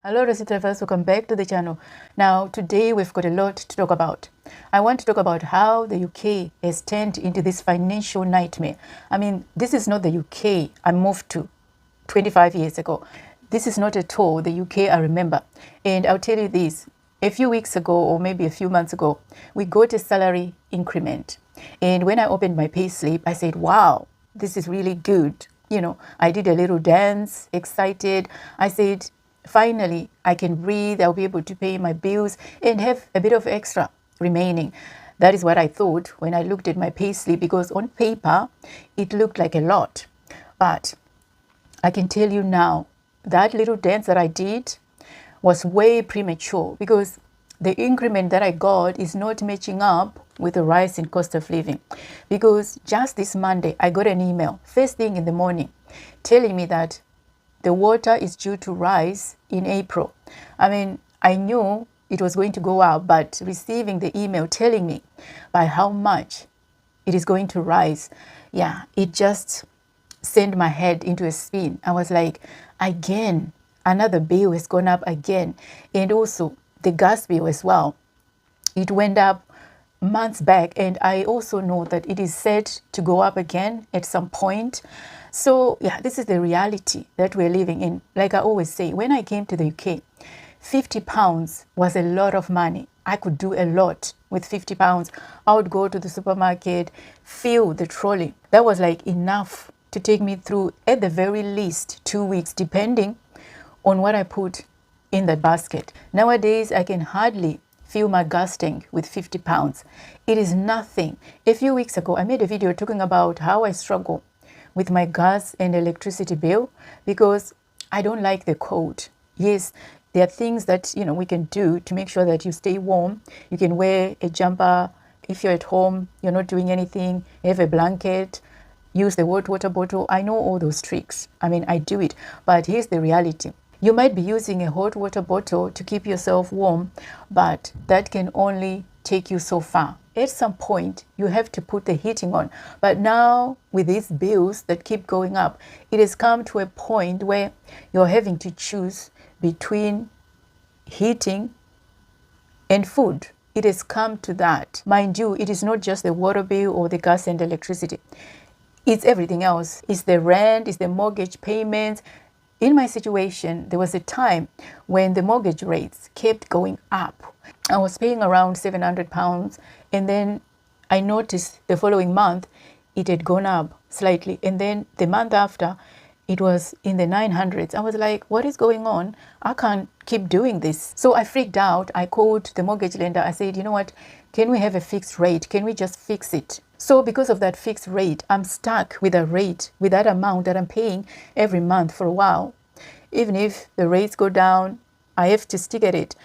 Hello Reciters, welcome back to the channel. Now today we've got a lot to talk about. I want to talk about how the UK has turned into this financial nightmare. I mean, this is not the UK I moved to 25 years ago. This is not at all the UK I remember. And I'll tell you this, a few weeks ago or maybe a few months ago, we got a salary increment. And when I opened my pay slip, I said, wow, this is really good. You know, I did a little dance, excited. I said, finally, I can breathe. I'll be able to pay my bills and have a bit of extra remaining. That is what I thought when I looked at my pay slip, because on paper, it looked like a lot. But I can tell you now, that little dance that I did was way premature, because the increment that I got is not matching up with the rise in cost of living. Because just this Monday, I got an email first thing in the morning telling me that the water is due to rise in April. I mean, I knew it was going to go up, but receiving the email telling me by how much it is going to rise, yeah, it just sent my head into a spin. I was like, again, another bill has gone up again. And also the gas bill as well. It went up months back, and I also know that it is set to go up again at some point. So yeah, this is the reality that we're living in. Like I always say, when I came to the UK, £50 was a lot of money. I could do a lot with £50. I would go to the supermarket, fill the trolley. That was like enough to take me through at the very least 2 weeks, depending on what I put in the basket. Nowadays, I can hardly fill my gas tank with £50. It is nothing. A few weeks ago, I made a video talking about how I struggle with my gas and electricity bill because I don't like the cold. Yes, there are things that we can do to make sure that you stay warm. You can wear a jumper. If you're at home, you're not doing anything, have a blanket, use the hot water bottle. I know all those tricks. I mean, I do it. But here's the reality. You might be using a hot water bottle to keep yourself warm, but that can only take you so far. At some point, you have to put the heating on. But now, with these bills that keep going up, it has come to a point where you're having to choose between heating and food. It has come to that. Mind you, it is not just the water bill or the gas and electricity. It's everything else. It's the rent, it's the mortgage payments. In my situation, there was a time when the mortgage rates kept going up. I was paying around £700, and then I noticed the following month it had gone up slightly, and then the month after it was in the 900s. I was like, what is going on? I can't keep doing this. So I freaked out. I called the mortgage lender. I said, you know what? Can we have a fixed rate? Can we just fix it? So because of that fixed rate, I'm stuck with a rate, with that amount that I'm paying every month for a while. Even if the rates go down, I have to stick at it,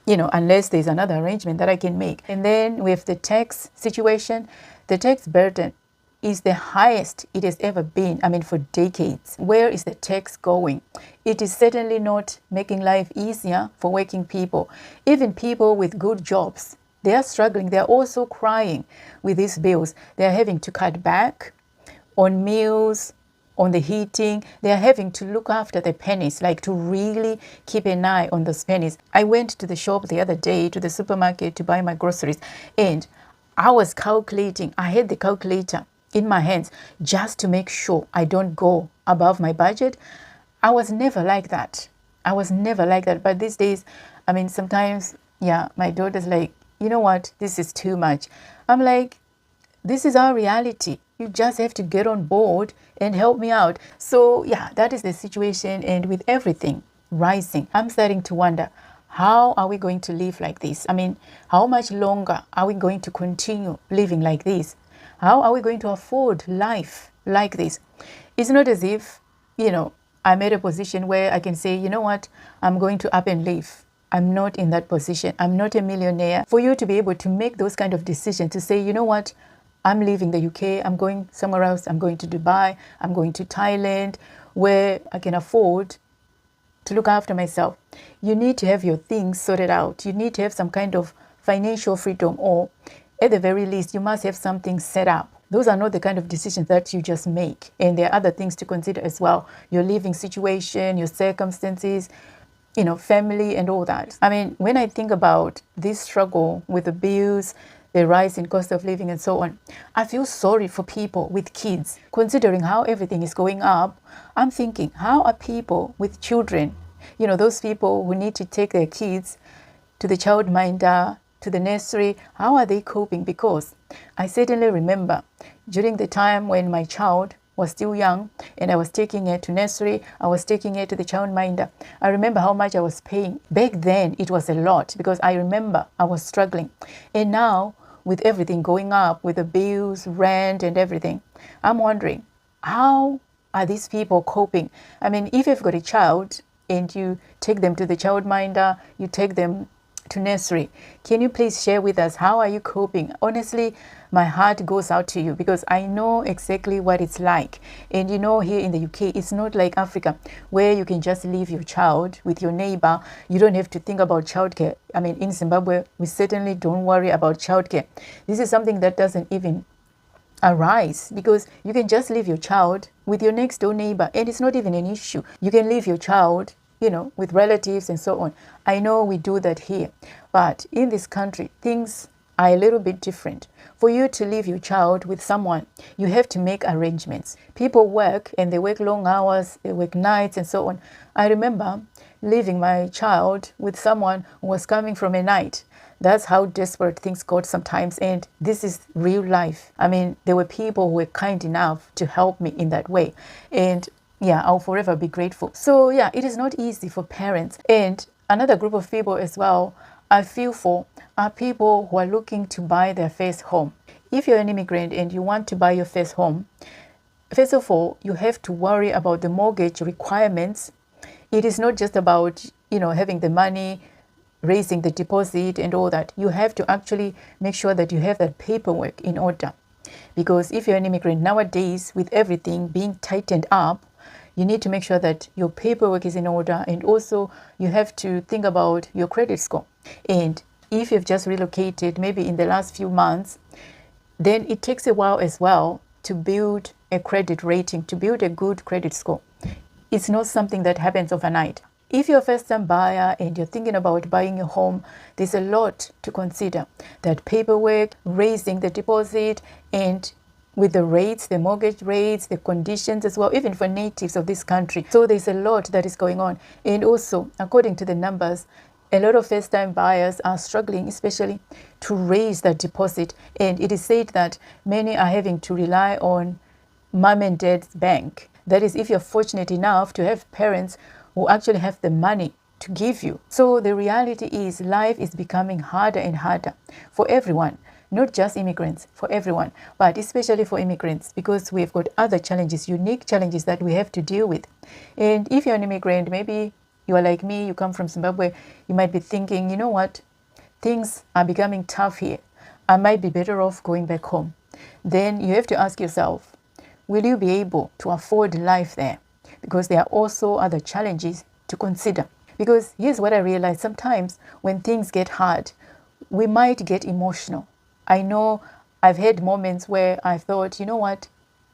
unless there's another arrangement that I can make. And then with the tax situation, the tax burden is the highest it has ever been, for decades. Where is the tax going? It is certainly not making life easier for working people. Even people with good jobs, they are struggling. They are also crying with these bills. They are having to cut back on meals, on the heating. They are having to look after the pennies, like to really keep an eye on those pennies. I went to the shop the other day, to the supermarket, to buy my groceries, and I was calculating. I had the calculator in my hands just to make sure I don't go above my budget. I was never like that. But these days, sometimes, my daughter's like, you know what, this is too much. I'm like, this is our reality. You just have to get on board and help me out. So that is the situation. And with everything rising, I'm starting to wonder, how are we going to live like this? How much longer are we going to continue living like this? How are we going to afford life like this? It's not as if, I'm at a position where I can say, you know what, I'm going to up and leave. I'm not in that position. I'm not a millionaire. For you to be able to make those kind of decisions, to say, you know what, I'm leaving the UK, I'm going somewhere else, I'm going to Dubai, I'm going to Thailand, where I can afford to look after myself. You need to have your things sorted out. You need to have some kind of financial freedom, or at the very least, you must have something set up. Those are not the kind of decisions that you just make. And there are other things to consider as well. Your living situation, your circumstances. family and all that. I mean, when I think about this struggle with the bills, the rise in cost of living and so on, I feel sorry for people with kids. Considering how everything is going up, I'm thinking, how are people with children, those people who need to take their kids to the childminder, to the nursery, how are they coping? Because I certainly remember during the time when my child was still young and I was taking her to nursery, I was taking her to the childminder. I remember how much I was paying. Back then, it was a lot because I remember I was struggling. And now, with everything going up, with the bills, rent and everything, I'm wondering, how are these people coping? I mean, if you've got a child and you take them to the childminder, you take them to nursery, can you please share with us, how are you coping? Honestly, my heart goes out to you because I know exactly what it's like. And here in the UK, it's not like Africa where you can just leave your child with your neighbor. You don't have to think about childcare. I mean, in Zimbabwe, we certainly don't worry about childcare. This is something that doesn't even arise because you can just leave your child with your next door neighbor and it's not even an issue. You can leave your child with relatives and so on. I know we do that here, but in this country, things are a little bit different. For you to leave your child with someone, you have to make arrangements. People work and they work long hours, they work nights and so on. I remember leaving my child with someone who was coming from a night. That's how desperate things got sometimes, and this is real life. I mean, there were people who were kind enough to help me in that way, and yeah, I'll forever be grateful. So yeah, it is not easy for parents. And another group of people as well I feel for are people who are looking to buy their first home. If you're an immigrant and you want to buy your first home, first of all, you have to worry about the mortgage requirements. It is not just about, having the money, raising the deposit and all that. You have to actually make sure that you have that paperwork in order. Because if you're an immigrant nowadays, with everything being tightened up, you need to make sure that your paperwork is in order, and also you have to think about your credit score. And if you've just relocated maybe in the last few months, then it takes a while as well to build a credit rating, to build a good credit score. It's not something that happens overnight. If you're a first-time buyer and you're thinking about buying a home, there's a lot to consider. That paperwork, raising the deposit, and with the rates, the mortgage rates, the conditions as well, even for natives of this country. So there's a lot that is going on. And also, according to the numbers, a lot of first-time buyers are struggling, especially to raise that deposit. And it is said that many are having to rely on mom and dad's bank. That is, if you're fortunate enough to have parents who actually have the money to give you. So the reality is life is becoming harder and harder for everyone. Not just immigrants, for everyone, but especially for immigrants, because we've got other challenges, unique challenges that we have to deal with. And if you're an immigrant, maybe you are like me, you come from Zimbabwe, you might be thinking, you know what, things are becoming tough here. I might be better off going back home. Then you have to ask yourself, will you be able to afford life there? Because there are also other challenges to consider. Because here's what I realized, sometimes when things get hard, we might get emotional. I know I've had moments where I thought, you know what,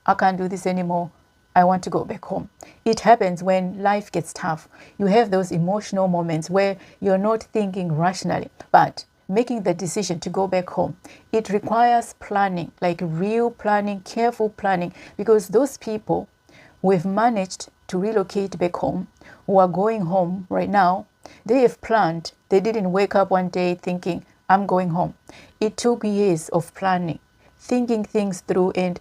I can't do this anymore. I want to go back home. It happens when life gets tough. You have those emotional moments where you're not thinking rationally, but making the decision to go back home, it requires planning, like real planning, careful planning, because those people who have managed to relocate back home, who are going home right now, they have planned. They didn't wake up one day thinking, I'm going home. It took years of planning, thinking things through, and,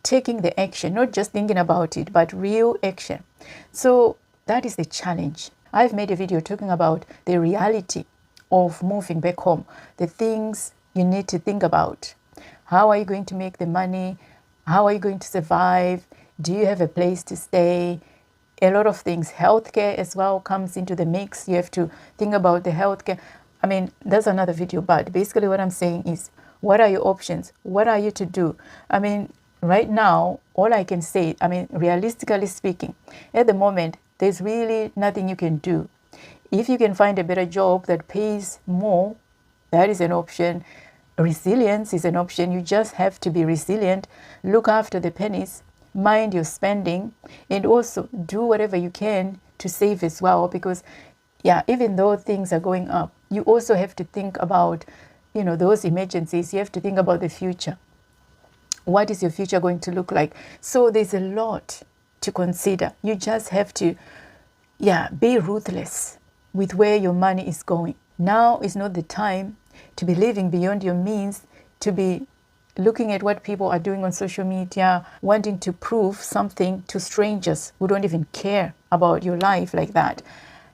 taking the action, not just thinking about it, but real action. So that is the challenge. I've made a video talking about the reality of moving back home, the things you need to think about. How are you going to make the money? How are you going to survive? Do you have a place to stay? A lot of things. Healthcare as well comes into the mix. You have to think about the healthcare. I mean, that's another video, but basically what I'm saying is, what are your options? What are you to do? I mean, right now, all I can say, realistically speaking, at the moment, there's really nothing you can do. If you can find a better job that pays more, that is an option. Resilience is an option. You just have to be resilient. Look after the pennies, mind your spending, and also do whatever you can to save as well, because yeah, even though things are going up, you also have to think about, those emergencies. You have to think about the future. What is your future going to look like? So there's a lot to consider. You just have to, be ruthless with where your money is going. Now is not the time to be living beyond your means, to be looking at what people are doing on social media, wanting to prove something to strangers who don't even care about your life like that.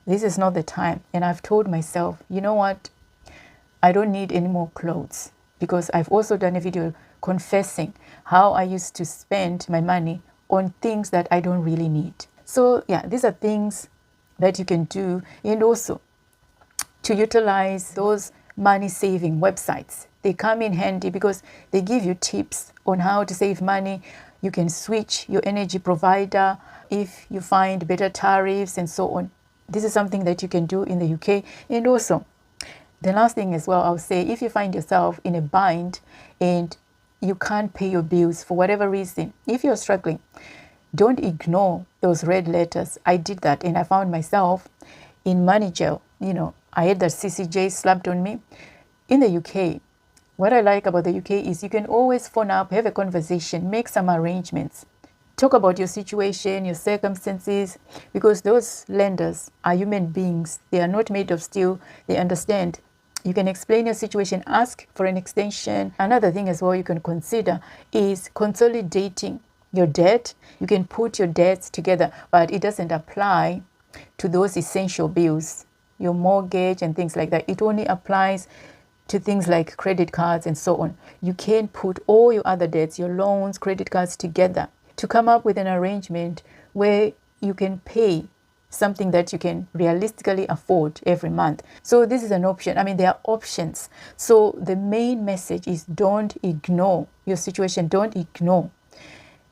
This is not the time. And I've told myself, you know what? I don't need any more clothes, because I've also done a video confessing how I used to spend my money on things that I don't really need. So yeah, these are things that you can do, and also to utilize those money saving websites. They come in handy because they give you tips on how to save money. You can switch your energy provider if you find better tariffs and so on. This is something that you can do in the UK. And also, the last thing as well, I'll say, if you find yourself in a bind and you can't pay your bills for whatever reason, if you're struggling, don't ignore those red letters. I did that, and I found myself in money jail. I had that CCJ slapped on me. In the UK, what I like about the UK is you can always phone up, have a conversation, make some arrangements, talk about your situation, your circumstances, because those lenders are human beings. They are not made of steel. They understand. You can explain your situation, ask for an extension. Another thing as well you can consider is consolidating your debt. You can put your debts together, but it doesn't apply to those essential bills, your mortgage and things like that. It only applies to things like credit cards and so on. You can put all your other debts, your loans, credit cards together to come up with an arrangement where you can pay something that you can realistically afford every month. So this is an option. I mean, there are options. So the main message is, don't ignore your situation. Don't ignore.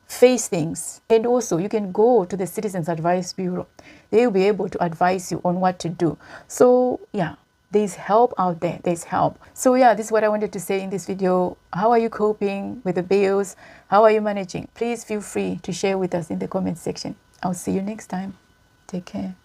Face things. And also, you can go to the Citizens Advice Bureau. They'll be able to advise you on what to do. So yeah, there's help out there. There's help. So yeah, this is what I wanted to say in this video. How are you coping with the bills? How are you managing? Please feel free to share with us in the comment section. I'll see you next time. Take care.